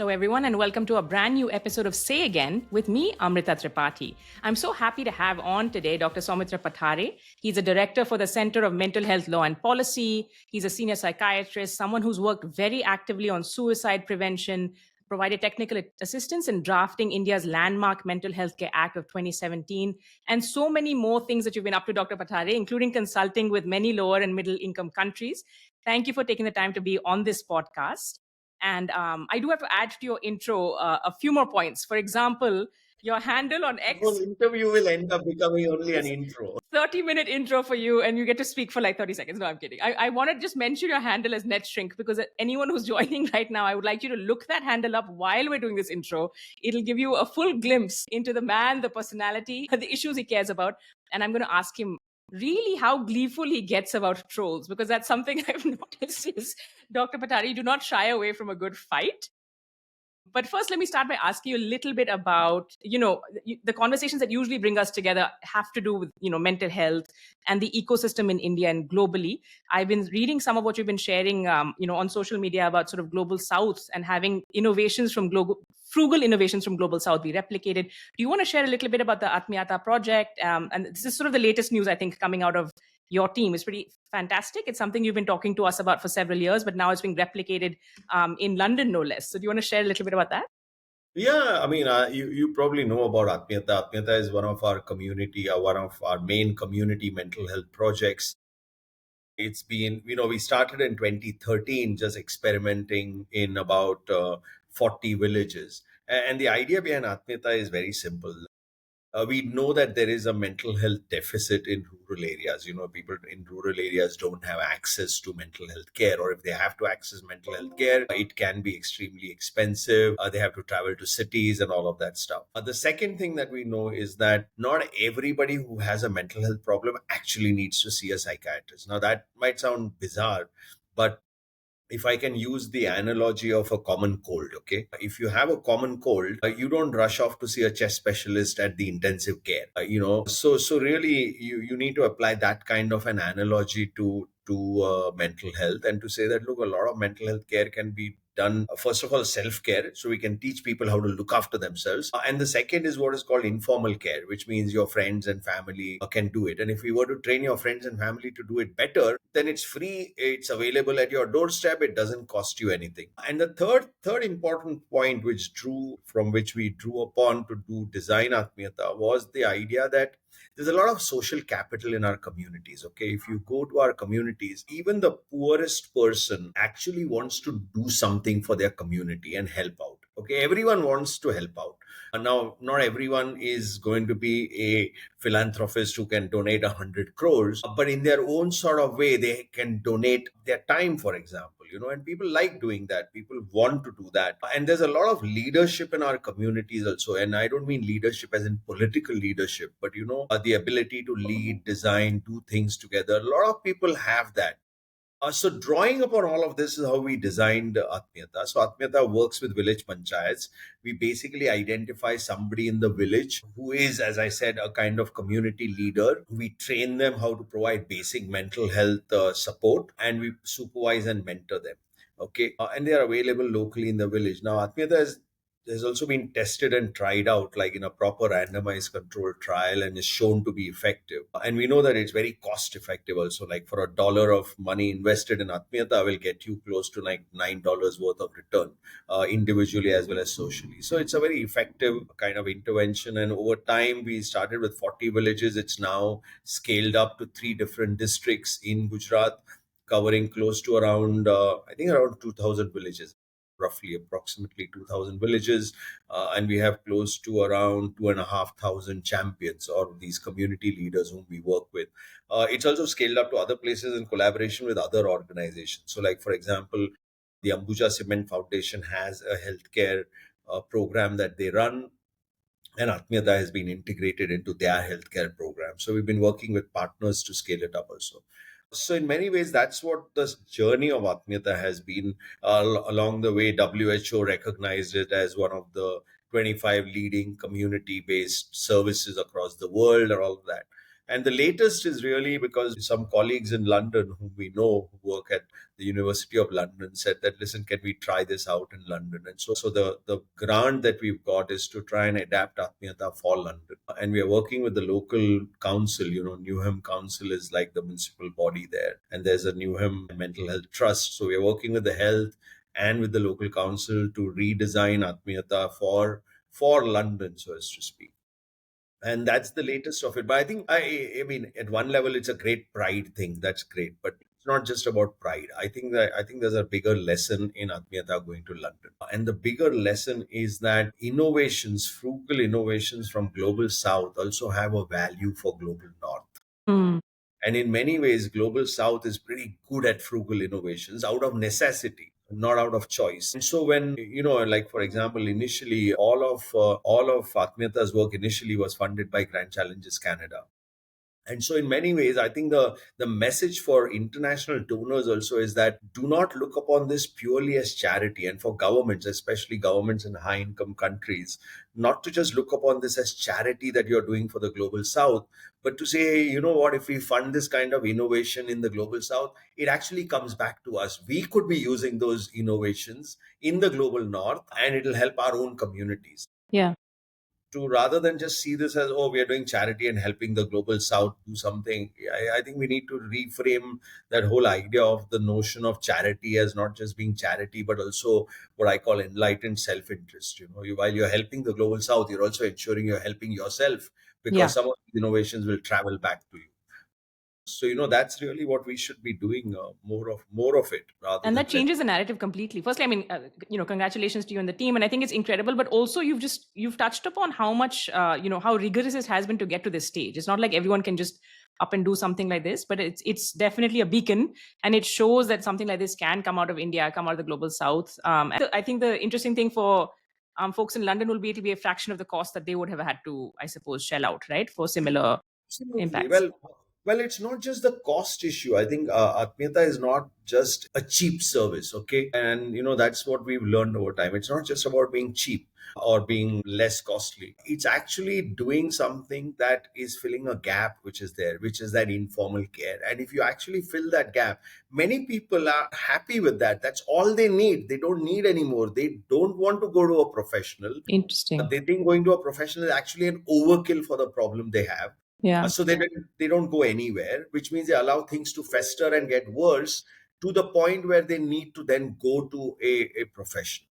Hello, everyone, and welcome to a brand new episode of Say Again with me, Amrita Tripathi. I'm so happy to have on today Dr. Soumitra Pathare. He's a director for the Center of Mental Health Law and Policy. He's a senior psychiatrist, someone who's worked very actively on suicide prevention, provided technical assistance in drafting India's landmark Mental Health Care Act of 2017, and so many more things that you've been up to, Dr. Pathare, including consulting with many lower and middle income countries. Thank you for taking the time to be on this podcast. And I do have to add to your intro a few more points. For example, your handle on The X. whole interview will end up becoming only an intro. 30-minute intro for you, and you get to speak for like 30 seconds. No, I'm kidding. I want to just mention your handle as NetShrink because anyone who's joining right now, I would like you to look that handle up while we're doing this intro. It'll give you a full glimpse into the man, the personality, the issues he cares about. And I'm going to ask him really how gleeful he gets about trolls, because that's something I've noticed is Dr. Pathare, you do not shy away from a good fight. But first, let me start by asking you a little bit about, the conversations that usually bring us together have to do with, mental health and the ecosystem in India and globally. I've been reading some of what you've been sharing, on social media about sort of global South and having innovations from frugal innovations from global South be replicated. Do you want to share a little bit about the Atmiyata Project? And this is sort of the latest news, I think, coming out of your team. Is pretty fantastic. It's something you've been talking to us about for several years, but now it's being replicated in London, no less. So do you want to share a little bit about that? Yeah, I mean, you probably know about Atmiyata. Atmiyata is one of our one of our main community mental health projects. It's been, we started in 2013 just experimenting in about 40 villages. And the idea behind Atmiyata is very simple. We know that there is a mental health deficit in rural areas. People in rural areas don't have access to mental health care, or if they have to access mental health care, it can be extremely expensive. They have to travel to cities and all of that stuff. The second thing that we know is that not everybody who has a mental health problem actually needs to see a psychiatrist. Now, that might sound bizarre, but if I can use the analogy of a common cold, okay? If you have a common cold, you don't rush off to see a chest specialist at the intensive care. So really, you need to apply that kind of an analogy to mental health, and to say that, look, a lot of mental health care can be done, first of all, self-care, so we can teach people how to look after themselves. And the second is what is called informal care, which means your friends and family can do it. And if we were to train your friends and family to do it better, then it's free, it's available at your doorstep, it doesn't cost you anything. And the third important point which we drew upon to do design Atmiyata was the idea that there's a lot of social capital in our communities. Okay, if you go to our communities, even the poorest person actually wants to do something for their community and help out. Okay, everyone wants to help out. And now, not everyone is going to be a philanthropist who can donate 100 crores, but in their own sort of way, they can donate their time, for example. And people like doing that. People want to do that. And there's a lot of leadership in our communities also. And I don't mean leadership as in political leadership, but the ability to lead, design, do things together. A lot of people have that. So drawing upon all of this is how we designed Atmiyata. So Atmiyata works with village panchayats. We basically identify somebody in the village who is, as I said, a kind of community leader. We train them how to provide basic mental health support, and we supervise and mentor them. Okay, and they are available locally in the village. Now, Atmiyata has also been tested and tried out like in a proper randomized controlled trial, and is shown to be effective. And we know that it's very cost effective also. Like for $1 of money invested in Atmiyata will get you close to like $9 worth of return, individually as well as socially. So it's a very effective kind of intervention. And over time, we started with 40 villages. It's now scaled up to 3 different districts in Gujarat, covering close to around, I think around 2,000 villages, roughly approximately 2,000 villages, and we have close to around 2,500 champions, or these community leaders whom we work with. It's also scaled up to other places in collaboration with other organizations. So like, for example, the Ambuja Cement Foundation has a healthcare program that they run, and Atmiyata has been integrated into their healthcare program. So we've been working with partners to scale it up also. So in many ways, that's what the journey of Atmiyata has been. Along the way, WHO recognized it as one of the 25 leading community-based services across the world, and all of that. And the latest is really because some colleagues in London whom we know who work at the University of London said that, listen, can we try this out in London? And so the grant that we've got is to try and adapt Atmiyata for London. And we are working with the local council. Newham Council is like the municipal body there. And there's a Newham Mental Health Trust. So we are working with the health and with the local council to redesign Atmiyata for London, so as to speak. And that's the latest of it. But I mean, at one level, it's a great pride thing. That's great, but it's not just about pride. I think there's a bigger lesson in Atmiyata going to London, and the bigger lesson is that frugal innovations from global South, also have a value for global North. And in many ways, global South is pretty good at frugal innovations out of necessity, not out of choice. And so when, like for example, initially all of Atmiyata's work initially was funded by Grand Challenges Canada. And so in many ways, I think the message for international donors also is that do not look upon this purely as charity, and for governments, especially governments in high income countries, not to just look upon this as charity that you're doing for the global South, but to say, hey, you know what, if we fund this kind of innovation in the global South, it actually comes back to us. We could be using those innovations in the global North, and it'll help our own communities. Yeah. To rather than just see this as, oh, we are doing charity and helping the global South do something. I think we need to reframe that whole idea of the notion of charity as not just being charity, but also what I call enlightened self-interest. While you're helping the global South, you're also ensuring you're helping yourself, because Yeah. some of the innovations will travel back to you. So that's really what we should be doing, more of it, rather And than that changes the narrative completely. Firstly, I mean, congratulations to you and the team, and I think it's incredible. But also, you've touched upon how much, how rigorous it has been to get to this stage. It's not like everyone can just up and do something like this, but it's definitely a beacon, and it shows that something like this can come out of India, come out of the global South. I think the interesting thing for folks in London will be it'll be a fraction of the cost that they would have had to, I suppose, shell out, right, for similar Absolutely. impacts. Well, it's not just the cost issue. I think Atmiyata is not just a cheap service, okay? And that's what we've learned over time. It's not just about being cheap or being less costly. It's actually doing something that is filling a gap which is there, which is that informal care. And if you actually fill that gap, many people are happy with that. That's all they need. They don't need anymore. They don't want to go to a professional. Interesting. They think going to a professional is actually an overkill for the problem they have. Yeah. So they don't go anywhere, which means they allow things to fester and get worse to the point where they need to then go to a professional.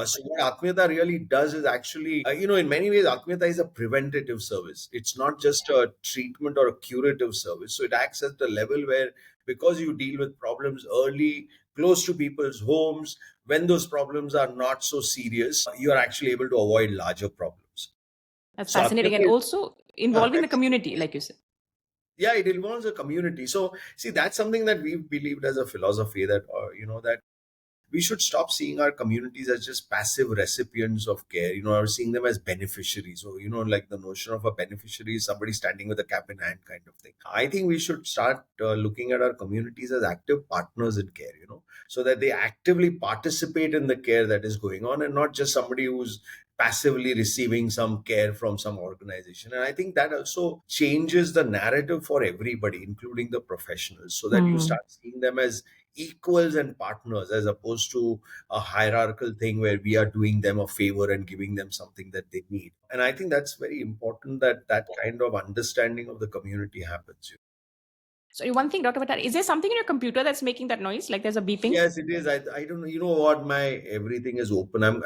So what Atmiyata really does is actually, in many ways, Atmiyata is a preventative service. It's not just a treatment or a curative service. So it acts at the level where, because you deal with problems early, close to people's homes, when those problems are not so serious, you are actually able to avoid larger problems. That's So fascinating, Atmiyata and is, also involving the community, like you said. yeah, it involves a community. So see, that's something that we've believed as a philosophy, that that we should stop seeing our communities as just passive recipients of care, or seeing them as beneficiaries. So, like the notion of a beneficiary is somebody standing with a cap in hand kind of thing. I think we should start looking at our communities as active partners in care, so that they actively participate in the care that is going on, and not just somebody who's passively receiving some care from some organization. And I think that also changes the narrative for everybody, including the professionals, so that you start seeing them as equals and partners, as opposed to a hierarchical thing where we are doing them a favor and giving them something that they need. And I think that's very important, that that kind of understanding of the community happens. So one thing, Dr. Pathare, is there something in your computer that's making that noise? Like there's a beeping? Yes, it is. I don't know. You know what? My everything is open.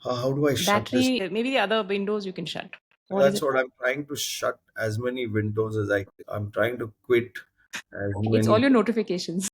How do I shut this? Battery, maybe the other windows you can shut. What is That's it? what I'm trying to shut as many windows as I'm trying to quit as It's all many. your notifications.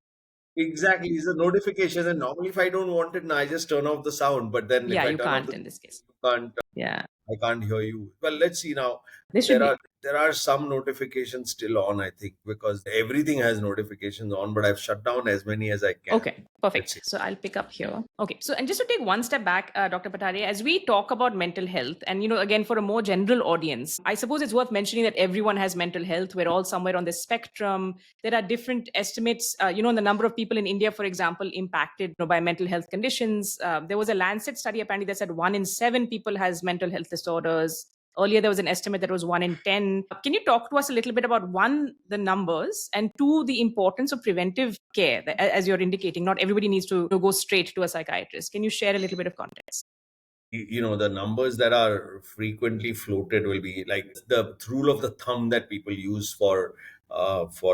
Exactly, it's a notification. And normally, if I don't want it, now I just turn off the sound. But then, if Yeah, I you turn off can't the in this case. sound, Yeah. I can't hear you. Well, let's see now. This should There be are some notifications still on, I think, because everything has notifications on. But I've shut down as many as I can. okay. Let's see. Perfect. So I'll pick up here. Okay. So, and just to take one step back, Dr. Pathare, as we talk about mental health, and again, for a more general audience, I suppose it's worth mentioning that everyone has mental health. We're all somewhere on the spectrum. There are different estimates, on the number of people in India, for example, impacted by mental health conditions. There was a Lancet study apparently that said 1 in 7 people has mental health disorders. Earlier, there was an estimate that was 1 in 10. Can you talk to us a little bit about one, the numbers, and two, the importance of preventive care? As you're indicating, not everybody needs to go straight to a psychiatrist. Can you share a little bit of context? The numbers that are frequently floated will be like the rule of the thumb that people use for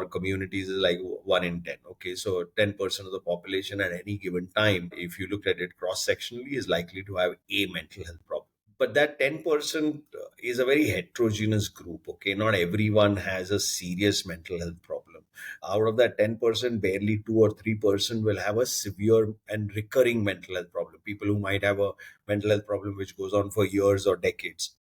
communities is like 1 in 10. Okay, so 10% of the population at any given time, if you look at it cross sectionally, is likely to have a mental health problem. But that 10% is a very heterogeneous group. Okay, not everyone has a serious mental health problem. Out of that 10%, barely 2 or 3% will have a severe and recurring mental health problem. People who might have a mental health problem which goes on for years or decades.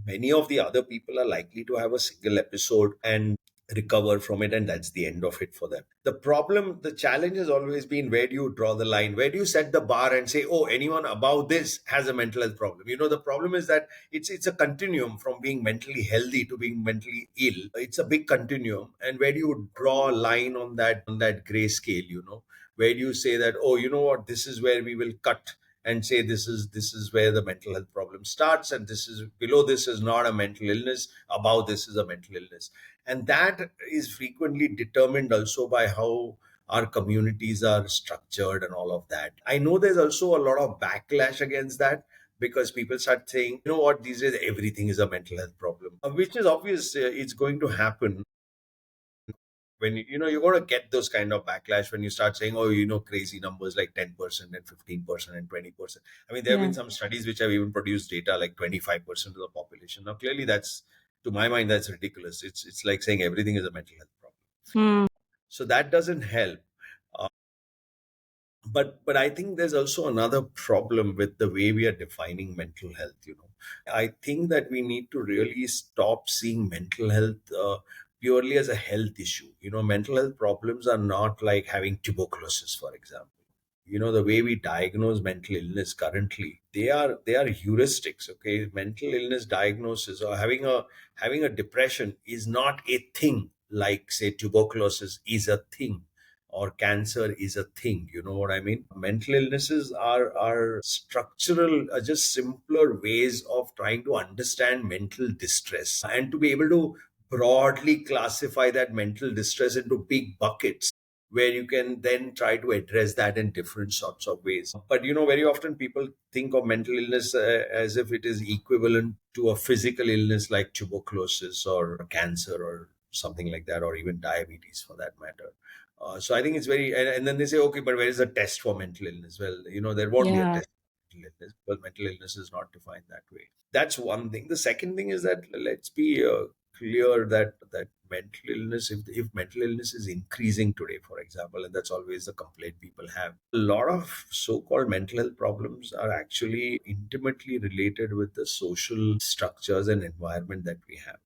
Many of the other people are likely to have a single episode and recover from it, and that's the end of it for them. The challenge has always been, where do you draw the line? Where do you set the bar and say, oh, anyone above this has a mental health problem? The problem is that it's a continuum from being mentally healthy to being mentally ill. It's a big continuum, and where do you draw a line on that gray scale? Where do you say that, oh, you know what, this is where we will cut and say this is where the mental health problem starts, and this is below, this is not a mental illness, above this is a mental illness. And that is frequently determined also by how our communities are structured and all of that. I know there's also a lot of backlash against that, because people start saying, you know what, these days everything is a mental health problem, which is obvious. It's going to happen when you're going to get those kind of backlash when you start saying, oh, crazy numbers like 10% and 15% and 20%. I mean, there have been some studies which have even produced data like 25% of the population. Now, clearly, that's, to my mind, that's ridiculous. It's like saying everything is a mental health problem. So that doesn't help. Uh, but I think there's also another problem with the way we are defining mental health. I think that we need to really stop seeing mental health purely as a health issue. Mental health problems are not like having tuberculosis, for example. The way we diagnose mental illness currently, they are heuristics. Okay, mental illness diagnosis or having a depression is not a thing like, say, tuberculosis is a thing, or cancer is a thing. You know what I mean? Mental illnesses are structural, just simpler ways of trying to understand mental distress, and to be able to broadly classify that mental distress into big buckets, where you can then try to address that in different sorts of ways. But very often people think of mental illness as if it is equivalent to a physical illness like tuberculosis or cancer or something like that, or even diabetes for that matter. So I think it's very, and then they say, okay, but where is the test for mental illness? Well, there won't be a test for mental illness, because mental illness is not defined that way. That's one thing. The second thing is that, let's be clear that mental illness, if mental illness is increasing today, for example, and that's always the complaint people have, a lot of so-called mental health problems are actually intimately related with the social structures and environment that we have.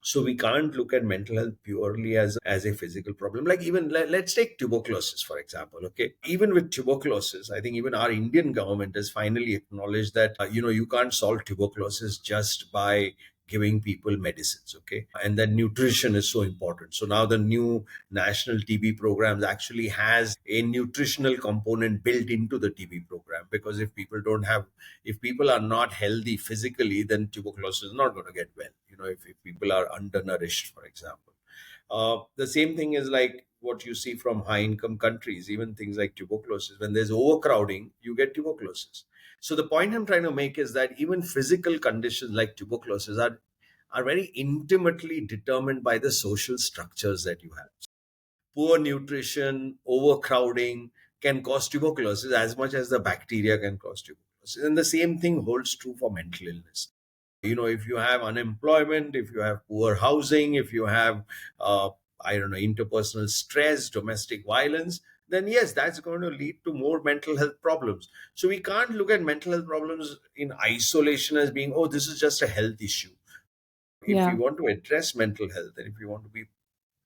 So we can't look at mental health purely as a physical problem. Like, even let's take tuberculosis, for example. Okay, even with tuberculosis, I think even our Indian government has finally acknowledged that you can't solve tuberculosis just by giving people medicines. Okay, and that nutrition is so important. So now the new national TB programs actually has a nutritional component built into the TB program, because if people are not healthy physically, then tuberculosis is not going to get well. If people are undernourished, for example. The same thing is like what you see from high income countries, even things like tuberculosis. When there's overcrowding, you get tuberculosis. So the point I'm trying to make is that even physical conditions like tuberculosis are very intimately determined by the social structures that you have. Poor nutrition, overcrowding can cause tuberculosis as much as the bacteria can cause tuberculosis. And the same thing holds true for mental illness. If you have unemployment, if you have poor housing, if you have, I don't know, interpersonal stress, domestic violence, then yes, that's going to lead to more mental health problems. So we can't look at mental health problems in isolation as being, oh, this is just a health issue. If we want to address mental health, and if we want to be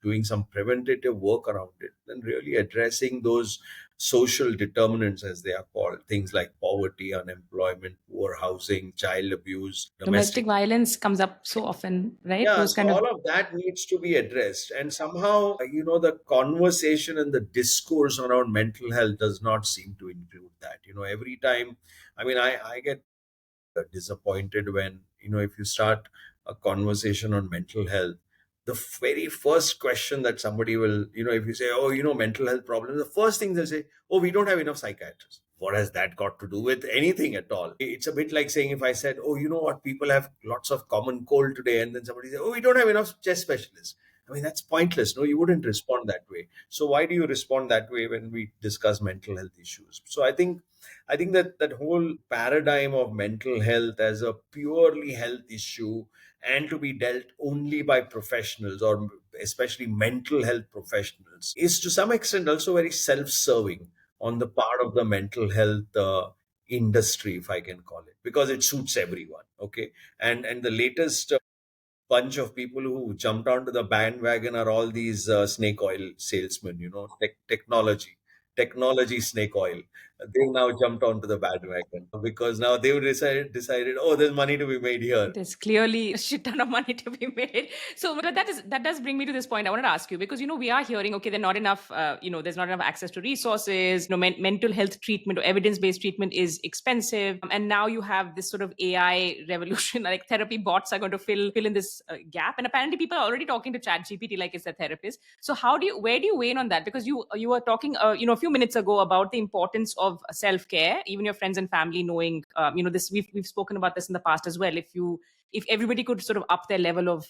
doing some preventative work around it, then really addressing those social determinants, as they are called, things like poverty, unemployment, poor housing, child abuse, Domestic violence comes up so often, right? yeah, Those so kind of. all of that needs to be addressed. And somehow, the conversation and the discourse around mental health does not seem to include that. Every time, I mean, I get disappointed when if you start a conversation on mental health, the very first question that somebody will, if you say, oh, mental health problems, the first thing they'll say, oh, we don't have enough psychiatrists. What has that got to do with anything at all? It's a bit like saying, if I said, oh, you know what, people have lots of common cold today, and then somebody says, oh, we don't have enough chest specialists. I mean, that's pointless. No, you wouldn't respond that way. So why do you respond that way when we discuss mental health issues? So I think that whole paradigm of mental health as a purely health issue and to be dealt only by professionals, or especially mental health professionals, is to some extent also very self-serving on the part of the mental health industry, if I can call it, because it suits everyone. Okay, and the latest bunch of people who jumped onto the bandwagon are all these snake oil salesmen, technology snake oil. They now jumped onto the bandwagon because now they've decided, oh, there's money to be made here. There's clearly a shit ton of money to be made. So, but that does bring me to this point. I wanted to ask you, because we are hearing, okay, there's not enough, there's not enough access to resources. Mental health treatment or evidence-based treatment is expensive, and now you have this sort of AI revolution. Like therapy bots are going to fill in this gap, and apparently people are already talking to ChatGPT like it's a therapist. So, where do you weigh in on that? Because you were talking, a few minutes ago about the importance of self-care. Even your friends and family knowing, this we've spoken about this in the past as well. If everybody could sort of up their level of,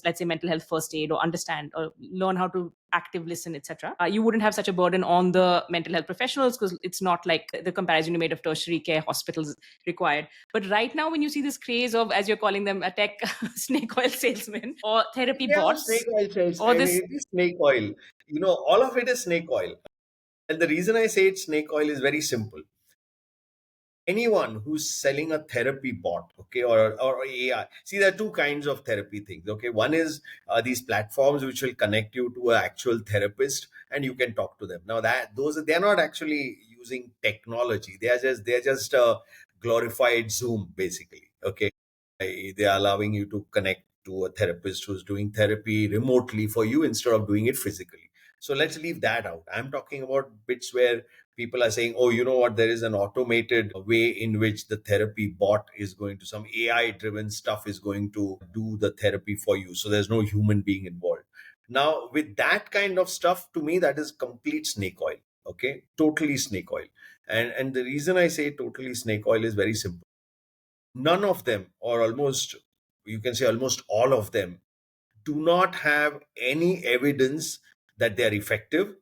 let's say mental health first aid, or understand or learn how to active listen, etc., you wouldn't have such a burden on the mental health professionals, because it's not like the comparison you made of tertiary care hospitals required. But right now, when you see this craze of, as you're calling them, a tech snake oil salesman or therapy Yeah, snake bots, oil sales. or I mean, this. it is snake oil. All of it is snake oil. And the reason I say it's snake oil is very simple. Anyone who's selling a therapy bot, okay, or AI. See, there are two kinds of therapy things. Okay, one is these platforms which will connect you to an actual therapist, and you can talk to them. Now that those they're not actually using technology. They're just a glorified Zoom, basically. Okay, they are allowing you to connect to a therapist who's doing therapy remotely for you instead of doing it physically. So let's leave that out. I'm talking about bits where people are saying, oh, you know what, there is an automated way in which the therapy bot is going to, some AI driven stuff is going to do the therapy for you. So there's no human being involved. Now, with that kind of stuff, to me, that is complete snake oil. Okay, totally snake oil. And the reason I say totally snake oil is very simple. None of them, or almost, you can say almost all of them, do not have any evidence that they are effective,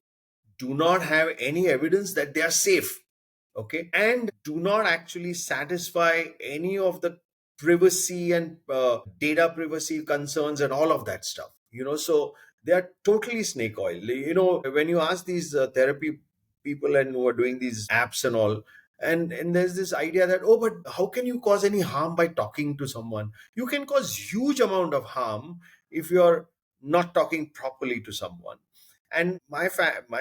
do not have any evidence that they are safe, okay, and do not actually satisfy any of the privacy and data privacy concerns and all of that stuff. So they are totally snake oil. When you ask these therapy people and who are doing these apps and all, and there's this idea that, oh, but how can you cause any harm by talking to someone? You can cause huge amount of harm if you're not talking properly to someone. And my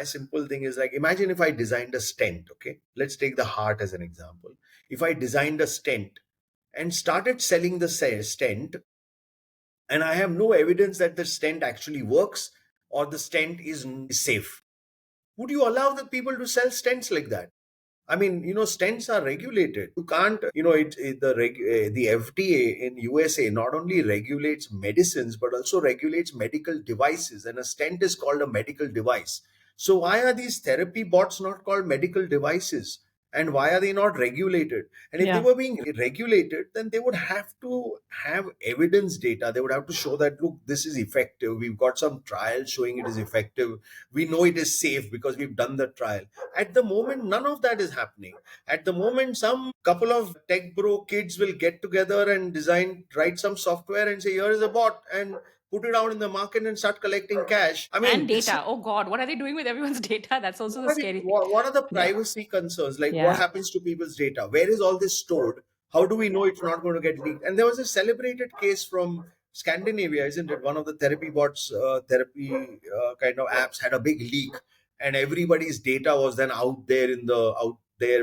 simple thing is, like, imagine if I designed a stent. Okay, let's take the heart as an example. If I designed a stent and started selling the stent, and I have no evidence that the stent actually works or the stent is safe, would you allow the people to sell stents like that? I mean, stents are regulated. You can't, the FDA in USA not only regulates medicines but also regulates medical devices, and a stent is called a medical device. So why are these therapy bots not called medical devices? And why are they not regulated? And if they Yeah. were being regulated, then they would have to have evidence data. They would have to show that, look, this is effective. We've got some trials showing it is effective. We know it is safe because we've done the trial. At the moment, none of that is happening. At the moment, some couple of tech bro kids will get together and write some software and say, here is a bot, and put it out in the market and start collecting cash. I And mean, this is data. Oh God, what are they doing with everyone's data? That's also the scary thing. what are the Yeah. privacy concerns? Like, what Yeah. happens to people's data? Where is all this stored? How do we know it's not going to get leaked? And there was a celebrated case from Scandinavia, isn't it? One of the therapy bots, therapy kind of apps had a big leak, and everybody's data was then out there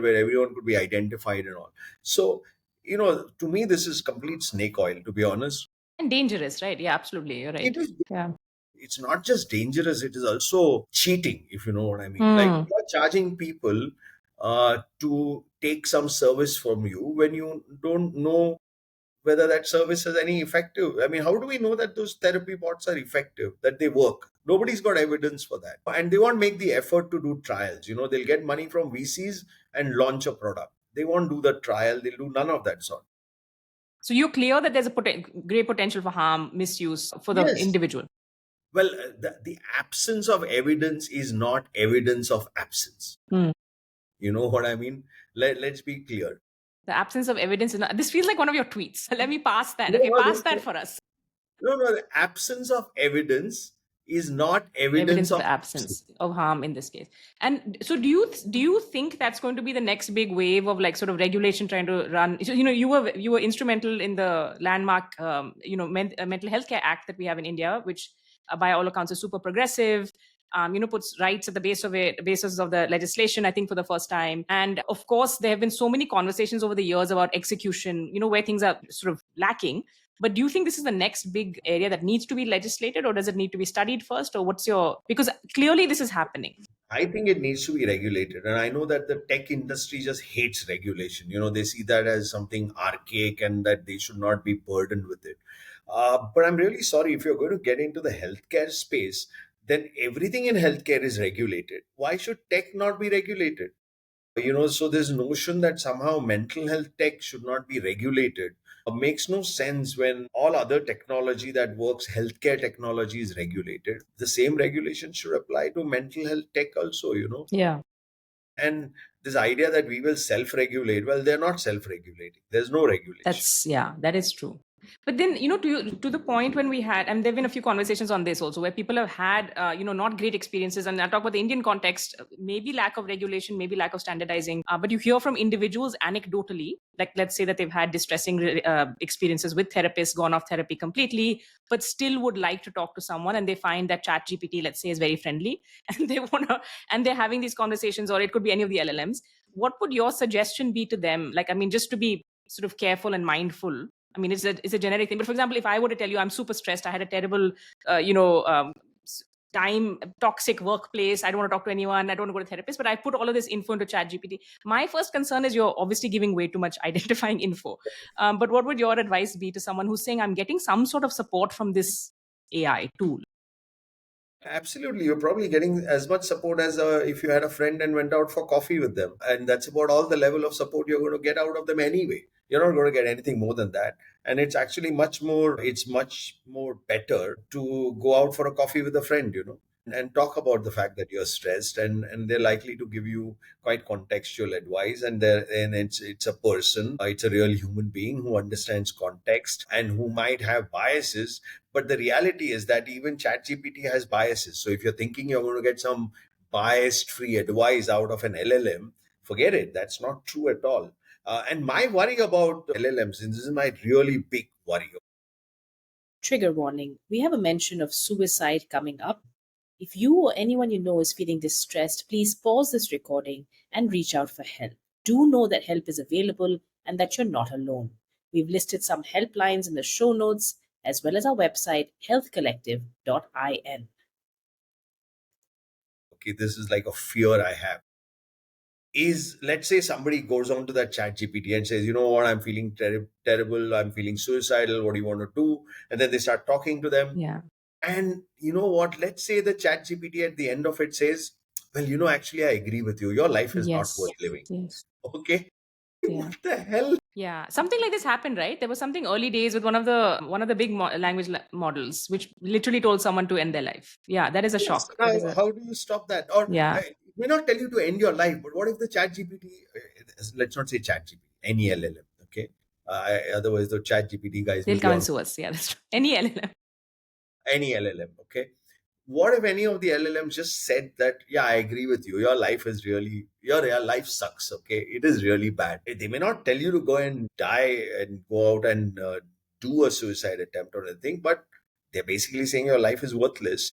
where everyone could be identified and all. So, to me, this is complete snake oil, to be honest. And dangerous, right? Yeah, absolutely. You're It right. is Yeah. It's not just dangerous, it is also cheating, if you know what I mean. Like, Hmm. you're charging people to take some service from you when you don't know whether that service is any effective. I mean, how do we know that those therapy bots are effective, that they work? Nobody's got evidence for that. And they won't make the effort to do trials. They'll get money from VCs and launch a product. They won't do the trial, they'll do none of that sort. So you're clear that there's a great potential for harm, misuse for the Yes. individual. Well, the absence of evidence is not evidence of absence. Hmm. You know what I mean? Let's be clear. The absence of evidence is not, this feels like one of your tweets. Let me pass that. No, Okay, pass no, that for us. no, the absence of evidence is not Evidence evidence of of the absence. absence of harm in this case. And so do you think that's going to be the next big wave of like sort of regulation trying to run? So, you were instrumental in the landmark mental health care act that we have in India, which by all accounts is super progressive. Puts rights at the basis of the legislation, I think, for the first time. And of course, there have been so many conversations over the years about execution, where things are sort of lacking. But do you think this is the next big area that needs to be legislated, or does it need to be studied first? Or because clearly this is happening. I think it needs to be regulated. And I know that the tech industry just hates regulation. They see that as something archaic and that they should not be burdened with it. But I'm really sorry, if you're going to get into the healthcare space, then everything in healthcare is regulated. Why should tech not be regulated? So this notion that somehow mental health tech should not be regulated makes no sense when all other technology that works, healthcare technology, is regulated. The same regulation should apply to mental health tech also. Yeah. And this idea that we will self-regulate, well, they're not self-regulating. There's no regulation. That is true. But then, to the point when we had, and there have been a few conversations on this also, where people have had, not great experiences. And I'll talk about the Indian context, maybe lack of regulation, maybe lack of standardizing. But you hear from individuals anecdotally, like let's say that they've had distressing experiences with therapists, gone off therapy completely, but still would like to talk to someone. And they find that ChatGPT, let's say, is very friendly, and and they're having these conversations, or it could be any of the LLMs. What would your suggestion be to them? Like, I mean, just to be sort of careful and mindful. I mean, it's a generic thing. But for example, if I were to tell you I'm super stressed, I had a terrible, time, toxic workplace, I don't want to talk to anyone, I don't want to go to therapist, but I put all of this info into ChatGPT. My first concern is you're obviously giving way too much identifying info. But what would your advice be to someone who's saying, I'm getting some sort of support from this AI tool? Absolutely. You're probably getting as much support as if you had a friend and went out for coffee with them. And that's about all the level of support you're going to get out of them anyway. You're not going to get anything more than that. And it's actually it's much more better to go out for a coffee with a friend, and talk about the fact that you're stressed, and they're likely to give you quite contextual advice. And it's a person, it's a real human being who understands context and who might have biases. But the reality is that even ChatGPT has biases. So if you're thinking you're going to get some biased free advice out of an LLM, forget it. That's not true at all. And my worry about LLMs, and this is my really big worry. Trigger warning. We have a mention of suicide coming up. If you or anyone you know is feeling distressed, please pause this recording and reach out for help. Do know that help is available and that you're not alone. We've listed some helplines in the show notes as well as our website, healthcollective.in. Okay, this is like a fear I have. Is, let's say somebody goes on to that chat GPT and says, you know what, I'm feeling terrible, I'm feeling suicidal, what do you want to do? And then they start talking to them. Yeah. And you know what, let's say the chat GPT at the end of it says, well, actually I agree with you, your life is not worth living. Yes. Okay. Yeah. What the hell? Yeah, something like this happened, right? There was something early days with one of the big language models, which literally told someone to end their life. Yeah, that is a Yes. shock. Now, That is how do you stop that? Or Yeah. it may not tell you to end your life, but what if the chat GPT, let's not say chat GPT, any LLM, okay? Otherwise, the chat GPT guys They'll will be come and on sue us. Yeah, that's true. Any LLM. any LLM, okay? What if any of the LLMs just said that, yeah, I agree with you. Your life is really, your life sucks, okay? It is really bad. They may not tell you to go and die and go out and do a suicide attempt or anything, but they're basically saying your life is worthless.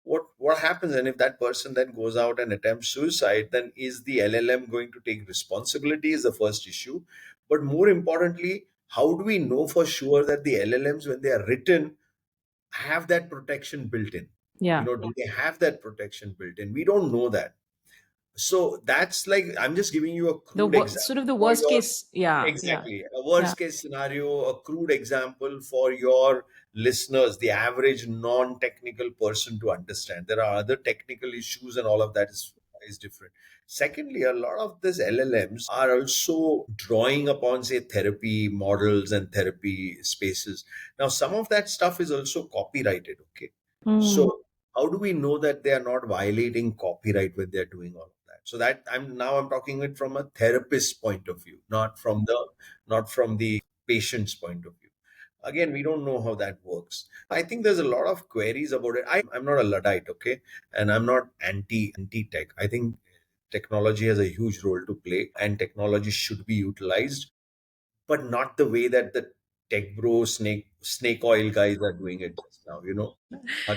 What happens? And if that person then goes out and attempts suicide, then is the LLM going to take responsibility is the first issue. But more importantly, how do we know for sure that the LLMs, when they are written, have that protection built in? Yeah. Do they have that protection built in? We don't know that. So that's like, I'm just giving you a crude Sort of example the for worst your, case. Yeah. Yeah. exactly, a Yeah. worst case scenario, a crude example for your listeners, the average non-technical person to understand. There are other technical issues and all of that is different. Secondly, a lot of these LLMs are also drawing upon, say, therapy models and therapy spaces. Now, some of that stuff is also copyrighted, okay? So how do we know that they are not violating copyright when they're doing all of that? So that I'm talking it from a therapist's point of view, not from the patient's point of view. Again, we don't know how that works. I think there's a lot of queries about it. I'm not a Luddite, okay? And I'm not anti tech. I think technology has a huge role to play and technology should be utilized, but not the way that the tech bro snake oil guys are doing it just now.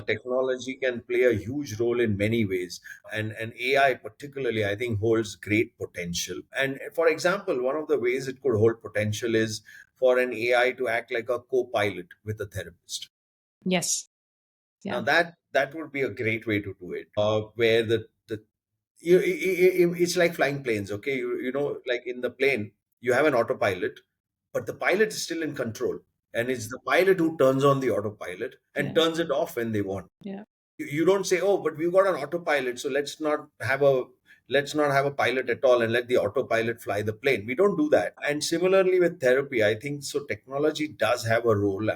Technology can play a huge role in many ways, and AI particularly, I think, holds great potential. And for example, one of the ways it could hold potential is for an AI to act like a co-pilot with a therapist. Yes. Now Yeah. that would be a great way to do it, where it's like flying planes. Okay, like in the plane, you have an autopilot, but the pilot is still in control, and it's the pilot who turns on the autopilot and Yeah. turns it off when they want. Yeah. You don't say, oh, but we've got an autopilot, so let's not have a pilot at all and let the autopilot fly the plane. We don't do that. And similarly with therapy, I think so technology does have a role.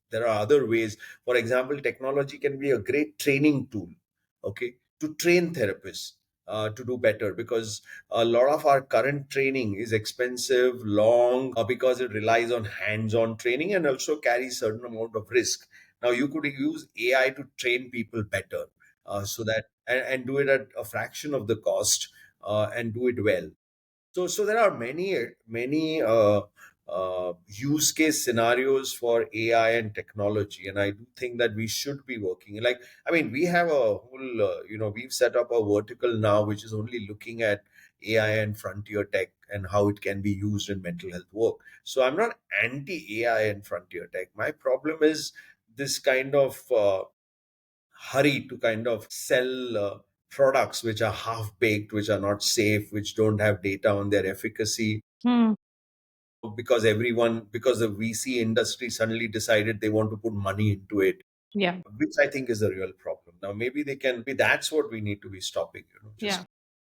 There are other ways. For example, technology can be a great training tool, okay, to train therapists to do better, because a lot of our current training is expensive, long, because it relies on hands-on training and also carries certain amount of risk. Now you could use AI to train people better, so that and do it at a fraction of the cost, and do it well. So there are many use case scenarios for AI and technology, and I do think that we should be working. Like, I mean, we have a whole, we've set up a vertical now which is only looking at AI and frontier tech and how it can be used in mental health work. So I'm not anti AI and frontier tech. My problem is this kind of hurry to kind of sell products which are half baked, which are not safe, which don't have data on their efficacy, Hmm. because the VC industry suddenly decided they want to put money into it, Yeah. which I think is a real problem. Now, maybe that's what we need to be stopping, just. Yeah.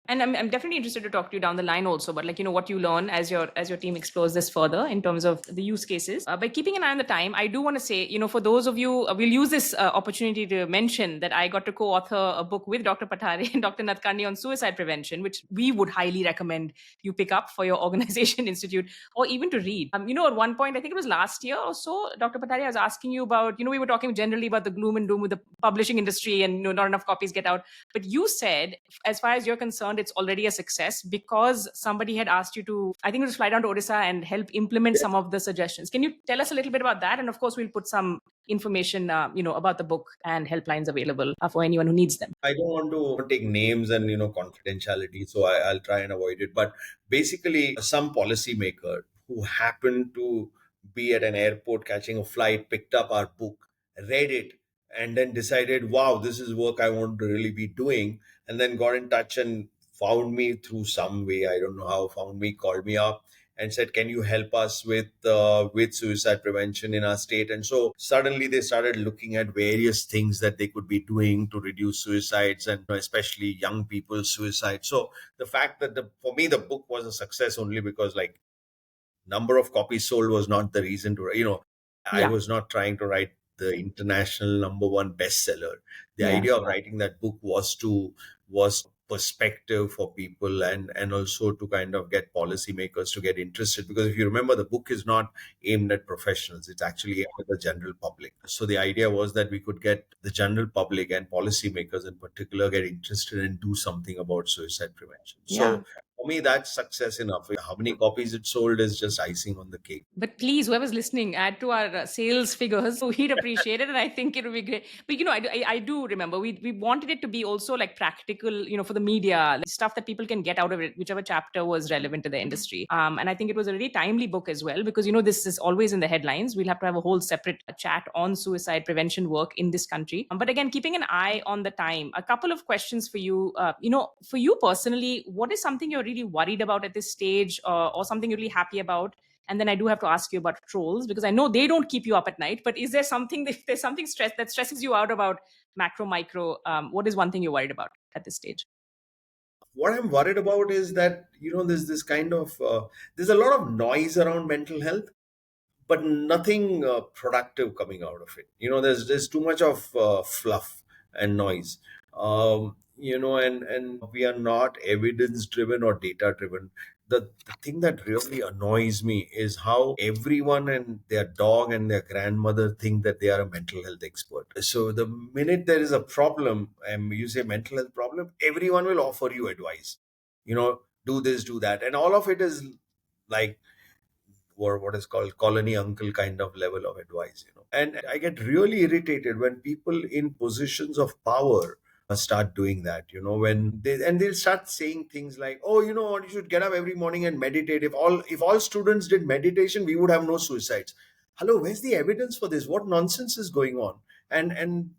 And I'm definitely interested to talk to you down the line also, but like, what you learn as your team explores this further in terms of the use cases. By keeping an eye on the time, I do want to say, for those of you, we'll use this opportunity to mention that I got to co-author a book with Dr. Pathare and Dr. Nadkarni on suicide prevention, which we would highly recommend you pick up for your organization, institute, or even to read. At one point, I think it was last year or so, Dr. Pathare, I was asking you about, we were talking generally about the gloom and doom with the publishing industry and not enough copies get out. But you said, as far as you're concerned, it's already a success because somebody had asked you to, I think it was fly down to Odisha and help implement some of the suggestions. Can you tell us a little bit about that? And of course, we'll put some information, about the book and helplines available for anyone who needs them. I don't want to take names and confidentiality, so I'll try and avoid it. But basically, some policymaker who happened to be at an airport catching a flight picked up our book, read it, and then decided, "Wow, this is work I want to really be doing." And then got in touch and found me through some way. I don't know how. Found me, called me up, and said, "Can you help us with suicide prevention in our state?" And so suddenly they started looking at various things that they could be doing to reduce suicides, and especially young people's suicide. So the fact that for me the book was a success only because, like, number of copies sold was not the reason to, I Yeah. was not trying to write the international number one bestseller. The Yeah. idea of writing that book was perspective for people, and also to kind of get policymakers to get interested, because if you remember, the book is not aimed at professionals, it's actually aimed at the general public. So the idea was that we could get the general public and policymakers in particular get interested and do something about suicide prevention. Yeah. So For me, that's success enough. How many copies it sold is just icing on the cake. But please, whoever's listening, add to our sales figures. So we'd appreciate it, and I think it would be great. But I do remember we wanted it to be also like practical, for the media, like stuff that people can get out of it, whichever chapter was relevant to the industry. And I think it was a really timely book as well, because this is always in the headlines. We'll have to have a whole separate chat on suicide prevention work in this country. But again, keeping an eye on the time, a couple of questions for you. For you personally, what is something you're really worried about at this stage, or something you're really happy about? And then I do have to ask you about trolls, because I know they don't keep you up at night. But is there something, if there's something that stresses you out about macro, micro, what is one thing you're worried about at this stage? What I'm worried about is that, there's this kind of, there's a lot of noise around mental health, but nothing productive coming out of it. There's too much of fluff and noise. And we are not evidence driven or data driven. The thing that really annoys me is how everyone and their dog and their grandmother think that they are a mental health expert. So the minute there is a problem and you say mental health problem, everyone will offer you advice. Do this, do that, and all of it is like, or what is called colony uncle kind of level of advice. And I get really irritated when people in positions of power start doing that, when they'll start saying things like, oh, you know what, you should get up every morning and meditate. If all students did meditation, we would have no suicides. Hello, where's the evidence for this? What nonsense is going on? And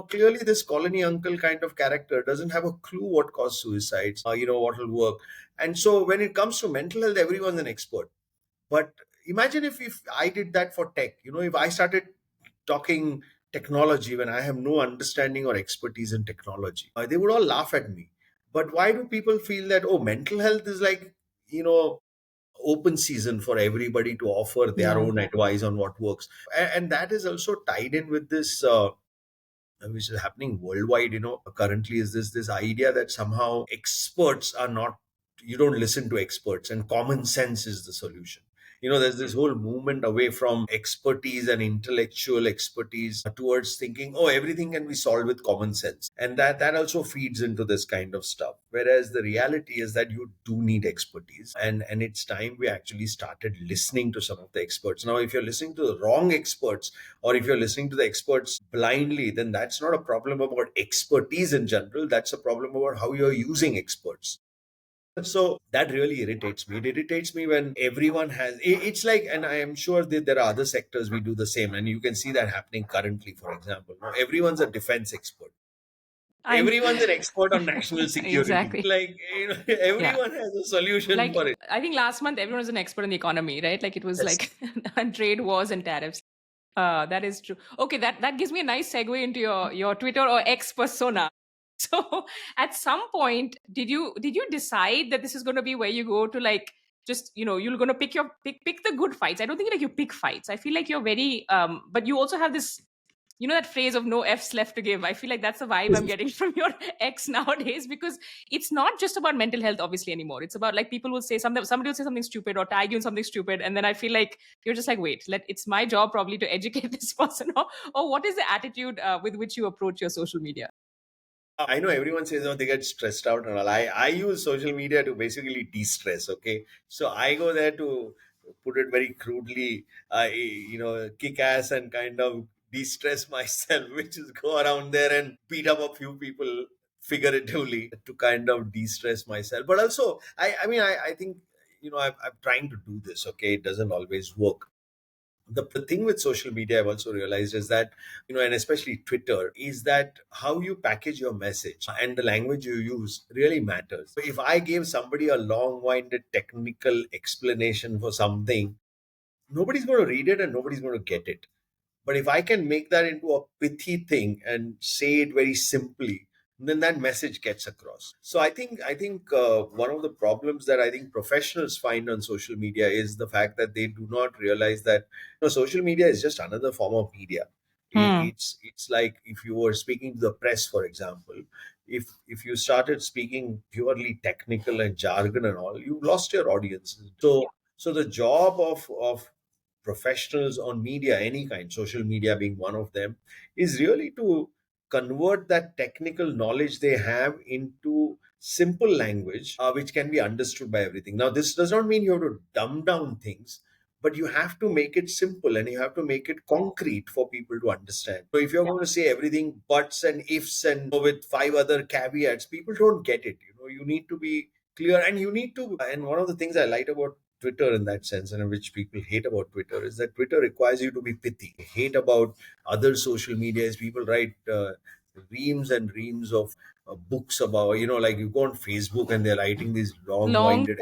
clearly this colony uncle kind of character doesn't have a clue what caused suicides, what will work. And so when it comes to mental health, everyone's an expert. But imagine if I did that for tech, if I started talking technology when I have no understanding or expertise in technology, they would all laugh at me. But why do people feel that, oh, mental health is like, open season for everybody to offer their own advice on what works? And that is also tied in with this. Which is happening worldwide, currently, is this idea that somehow experts are not, you don't listen to experts and common sense is the solution. There's this whole movement away from expertise and intellectual expertise towards thinking, oh, everything can be solved with common sense. And that also feeds into this kind of stuff. Whereas the reality is that you do need expertise. And it's time we actually started listening to some of the experts. Now, if you're listening to the wrong experts, or if you're listening to the experts blindly, then that's not a problem about expertise in general. That's a problem about how you're using experts. So that really irritates me. It irritates me when everyone has, it's like, and I am sure that there are other sectors we do the same. And you can see that happening currently, for example. Now, everyone's a defense expert. Everyone's an expert on national security. Exactly. Like, everyone has a solution for it. I think last month everyone was an expert in the economy, right? Like it was Yes. like on trade wars and tariffs. That is true. Okay, that gives me a nice segue into your Twitter or X persona. So at some point, did you decide that this is going to be where you go to, like, just you're going to pick the good fights? I don't think like you pick fights. I feel like you're very but you also have this, that phrase of no F's left to give. I feel like that's the vibe I'm getting from your ex nowadays, because it's not just about mental health, obviously, anymore. It's about, like, people will say somebody will say something stupid or tag you in something stupid. And then I feel like you're just like, wait, it's my job probably to educate this person. Or what is the attitude with which you approach your social media? I know everyone says, oh, they get stressed out and all. I use social media to basically de-stress. Okay. So I go there to put it very crudely, kick ass and kind of de-stress myself, which is go around there and beat up a few people figuratively to kind of de-stress myself. But also, I think, I'm trying to do this. Okay. It doesn't always work. The thing with social media I've also realized is that, and especially Twitter, is that how you package your message and the language you use really matters. So if I gave somebody a long-winded technical explanation for something, nobody's going to read it and nobody's going to get it. But if I can make that into a pithy thing and say it very simply, then that message gets across. So I think one of the problems that I think professionals find on social media is the fact that they do not realize that, social media is just another form of media. It's like if you were speaking to the press, for example, if you started speaking purely technical and jargon and all, you lost your audience. So the job of professionals on media, any kind, social media being one of them, is really to convert that technical knowledge they have into simple language which can be understood by everything. Now, this does not mean you have to dumb down things, but you have to make it simple and you have to make it concrete for people to understand. So if you're going to say everything buts and ifs and with five other caveats, people don't get it. You need to be clear, and you need to. And one of the things I like about Twitter in that sense, and which people hate about Twitter, is that Twitter requires you to be pithy. I hate about other social media is people write reams and reams of books about, like you go on Facebook and they're writing these long-winded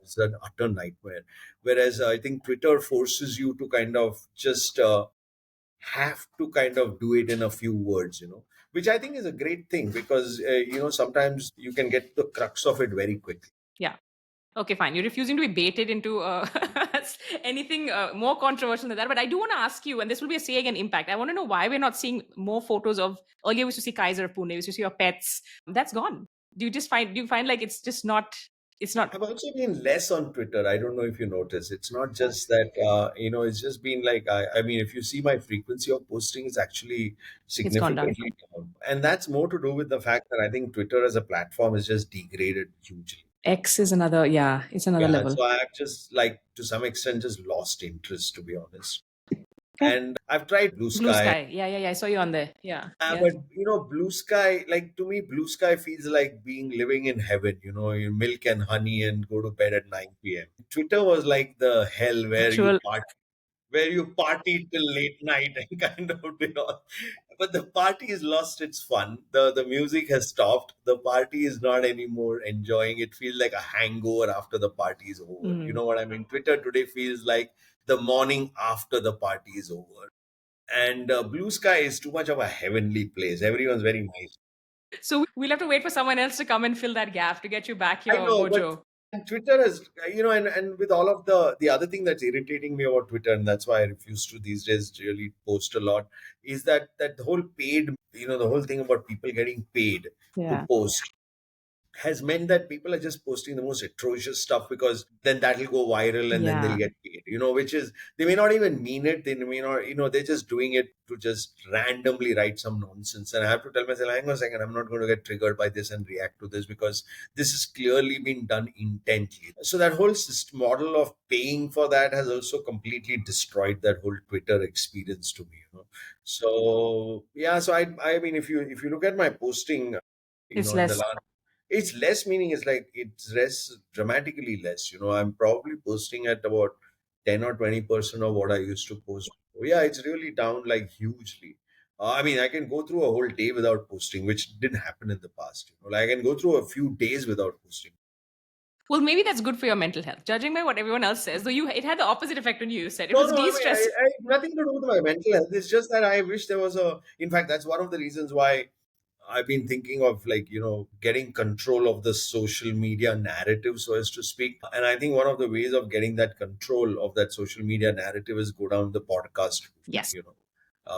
it's an utter nightmare. Whereas I think Twitter forces you to kind of just have to kind of do it in a few words, which I think is a great thing because, sometimes you can get the crux of it very quickly. Yeah. Okay, fine. You're refusing to be baited into anything more controversial than that. But I do want to ask you, and this will be a say again impact. I want to know why we're not seeing more photos of. Earlier, we used to see Kaiser of Pune, we used to see your pets. That's gone. Do you find like it's just not? It's not. I've also been less on Twitter. I don't know if you notice. It's not just that, it's just been like, I mean, if you see my frequency of posting, it's actually It's gone down. significantly down. And that's more to do with the fact that I think Twitter as a platform is just degraded hugely. X is another. Yeah, it's another level. So I have just to some extent just lost interest, to be honest. And I've tried Blue Sky. Blue Sky. Yeah. I saw you on there. Yeah. But Blue Sky, like to me, Blue Sky feels like living in heaven. You milk and honey and go to bed at 9 p.m. Twitter was like the hell where you party till late night and kind of but the party has lost its fun. The music has stopped. The party is not anymore enjoying. It feels like a hangover after the party is over. You know what I mean? Twitter today feels like the morning after the party is over. And Blue Sky is too much of a heavenly place. Everyone's very nice. So we'll have to wait for someone else to come and fill that gap to get you back your I know, mojo. And Twitter has, and with all of the other thing that's irritating me about Twitter, and that's why I refuse to these days really post a lot, is that the whole paid, the whole thing about people getting paid to post has meant that people are just posting the most atrocious stuff because then that'll go viral and then they'll get paid, which is, they may not even mean it. They may not, they're just doing it to just randomly write some nonsense. And I have to tell myself, hang on a second, I'm not going to get triggered by this and react to this because this has clearly been done intently. So that whole model of paying for that has also completely destroyed that whole Twitter experience to me, So, yeah, so I mean, if you look at my posting, it's less. It's less, meaning it's less, dramatically less. I'm probably posting at about 10 or 20% of what I used to post. Yeah, it's really down like hugely. I mean, I can go through a whole day without posting, which didn't happen in the past. Like I can go through a few days without posting. Well, maybe that's good for your mental health. Judging by what everyone else says, though, it had the opposite effect on you. You said it was de-stress. I nothing to do with my mental health. It's just that I wish there was in fact, that's one of the reasons why I've been thinking of getting control of the social media narrative, so as to speak. And I think one of the ways of getting that control of that social media narrative is go down the podcast route. Yes.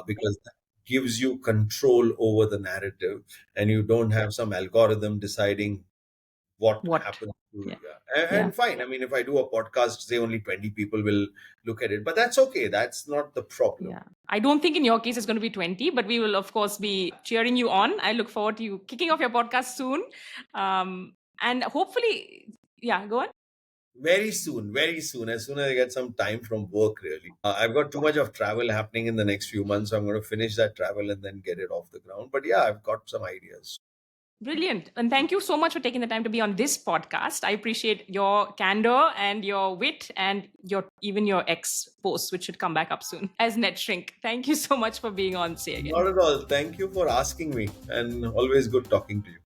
Because that gives you control over the narrative and you don't have some algorithm deciding what happens to it. And fine. I mean, if I do a podcast, say only 20 people will look at it, but that's okay. That's not the problem. Yeah. I don't think in your case it's going to be 20, but we will, of course, be cheering you on. I look forward to you kicking off your podcast soon. And hopefully, go on. Very soon, as soon as I get some time from work, really. I've got too much of travel happening in the next few months. So I'm going to finish that travel and then get it off the ground. But yeah, I've got some ideas. Brilliant. And thank you so much for taking the time to be on this podcast. I appreciate your candor and your wit and even your X posts, which should come back up soon as NetShrink. Thank you so much for being on Say Again. Not at all. Thank you for asking me, and always good talking to you.